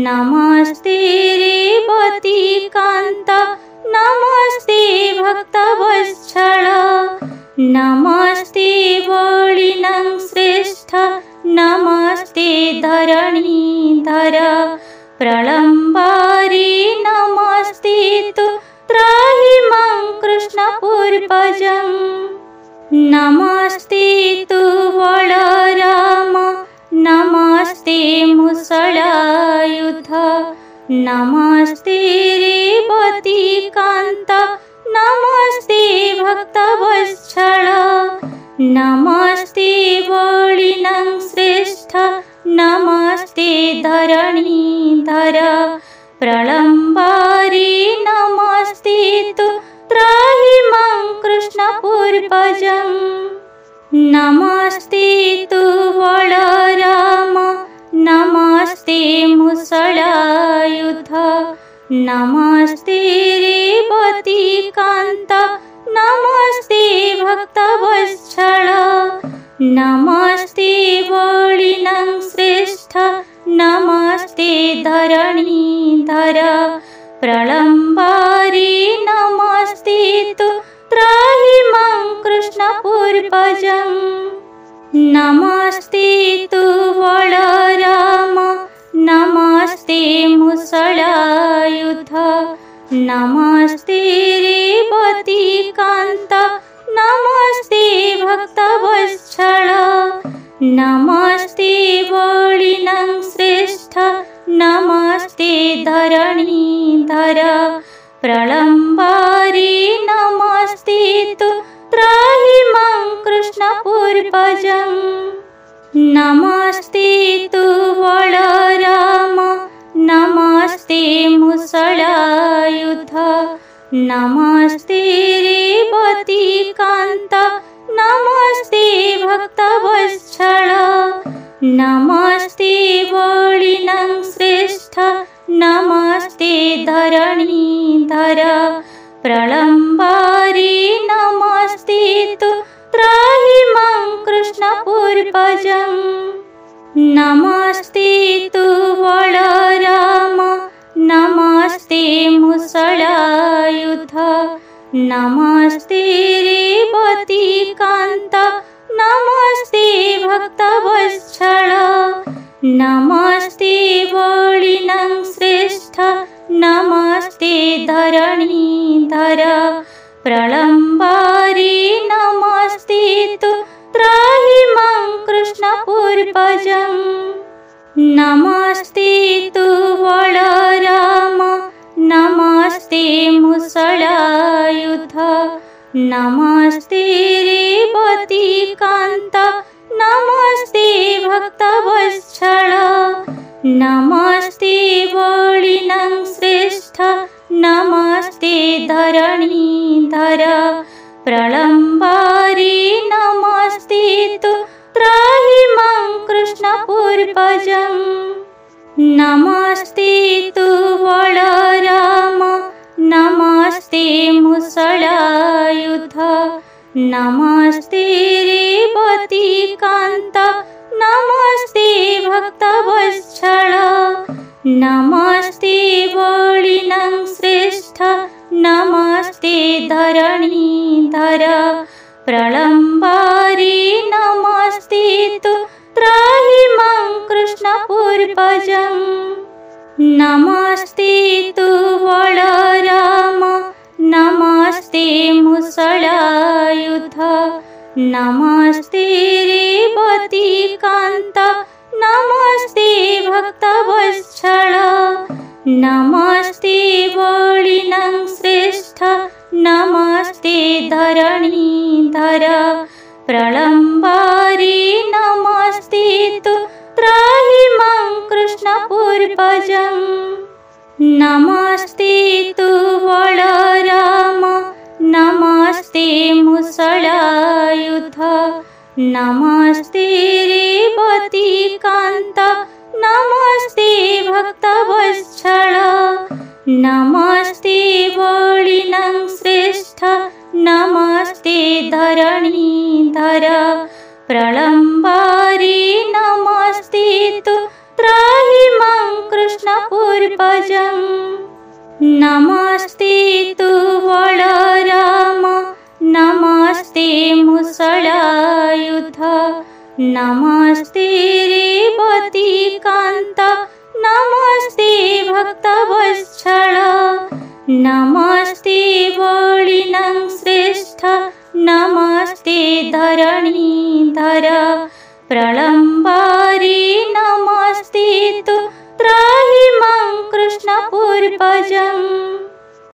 नमस्ते रेवतीकान्त नमस्ते भक्तवत्सल नमस्ते बलिनं श्रेष्ठ नमस्ते धरणीधर प्रलम्बारी नमस्ते तु त्राहि मं कृष्णपूर्वजं नमस्ते तु बलराम नमस्ते मुसलायुध नमस्ते रेवतीकान्त नमस्ते भक्तवत्सल नमस्ते बलिनं श्रेष्ठ नमस्ते धरणीधर प्रलम्बारी नमस्ते तु त्राहि मं कृष्णपूर्वजं नमस्ते तु बलराम नमस्ते मुसलायुध नमस्ते रेवतीकान्त नमस्ते भक्तवत्सल नमस्ते बलिनं श्रेष्ठ नमस्ते धरणीधर प्रलम्बारी नमस्ते तु त्राहि मं कृष्णपूर्वजं नमस्ते तु बलराम नमस्ते मुसलायुध नमस्ते रेवतीकान्त नमस्ते भक्तवत्सल नमस्ते बलिनं श्रेष्ठ नमस्ते धरणीधर प्रलम्बारी नमस्ते तु त्राहि मं कृष्णपूर्वजं नमस्ते तु बलराम नमस्ते मुसलायुध नमस्ते रेवतीकान्त नमस्ते भक्तवत्सल नमस्ते बलिनं श्रेष्ठ नमस्ते धरणीधर प्रलम्बारी नमस्ते तु त्राहि मं कृष्णपूर्वजं नमस्ते तु बलराम नमस्ते मुसलायुध नमस्ते रेवतीकान्त नमस्ते भक्तवत्सल नमस्ते बलिनं श्रेष्ठ नमस्ते धरणीधर प्रलम्बारी नमस्ते तु त्राहि मं कृष्णपूर्वजं नमस्ते तु बलराम नमस्ते मुसलायुध नमस्ते रेवतीकान्त नमस्ते भक्तवत्सल नमस्ते बलिनं श्रेष्ठ नमस्ते धरणीधर प्रलम्बारी नमस्ते तु त्राहि मं कृष्णपूर्वजं नमस्ते तु बलराम नमस्ते मुसलायुध नमस्ते रेवतीकान्त नमस्ते भक्तवत्सल नमस्ते बलिनं श्रेष्ठ नमस्ते धरणीधर प्रलम्बारी नमस्ते तु त्राहि मं कृष्णपूर्वजं नमस्ते तु बलराम नमस्ते मुसलायुध नमस्ते रेवतीकान्त नमस्ते भक्तवत्सल नमस्ते बलिनं श्रेष्ठ नमस्ते धरणीधर प्रलम्बारी नमस्ते तु त्राहि मं कृष्णपूर्वजं नमस्ते तु बलराम नमस्ते मुसलायुध नमस्ते रेवतीकान्त नमस्ते भक्तवत्सल नमस्ते बलिनं श्रेष्ठ नमस्ते धरणीधर प्रलम्बारी नमस्ते तु त्राहि मं कृष्णपूर्वजं चतुर्भुजम् नमस्ते तु बलराम नमस्ते मुसलायुध नमस्ते रेवती कान्त नमस्ते भक्तवत्सल नमस्ते बलिनं श्रेष्ठ नमस्ते धरणीधर प्रलम्ब